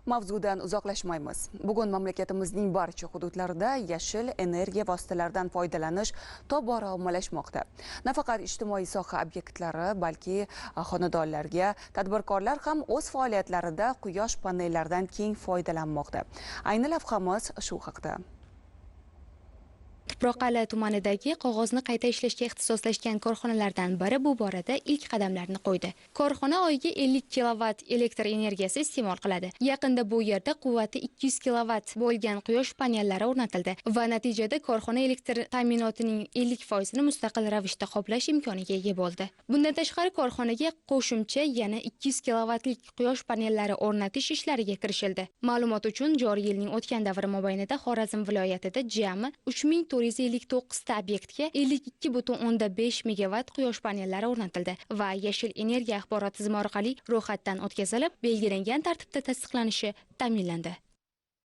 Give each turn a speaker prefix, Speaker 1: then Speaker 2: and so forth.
Speaker 1: Mavzudan uzoqlashmaymiz. Bugun mamlakatimizning barcha hududlarida yashil energiya vositalaridan foydalanish tobora ommalashmoqda. Nafaqat ijtimoiy soha obyektlari, balki xonadonlarga tadbirkorlar ham o'z faoliyatlarida quyosh panellaridan keng foydalanmoqda. Ayni lavhamiz shu haqda.
Speaker 2: Tuproqali tumanidagi qog'ozni qayta ishlashga ixtisoslashgan korxonalardan biri bu borada ilk qadamlarni qo'ydi. Korxona oyiga 50 kilovat elektr energiyasi iste'mol qiladi. Yaqinda bu yerda quvvati 200 kilovat bo'lgan quyosh panellari o'rnatildi va natijada korxona elektr ta'minotining 50% ni mustaqil ravishda qoplash imkoniga ega bo'ldi. Bundan tashqari korxonaga qo'shimcha yana 200 kilovatlik quyosh panellari o'rnatish ishlariga kirishildi. Ma'lumot uchun, joriy yilning o'tgan davri mobaynida Xorazm viloyatida jami 3459 ta obyektga 52,5 megavat quyosh panellari o'rnatildi va yashil energiya axborot tizimi orqali ro'yxatdan o'tkazilib, belgilangan tartibda tasdiqlanishi ta'minlandi.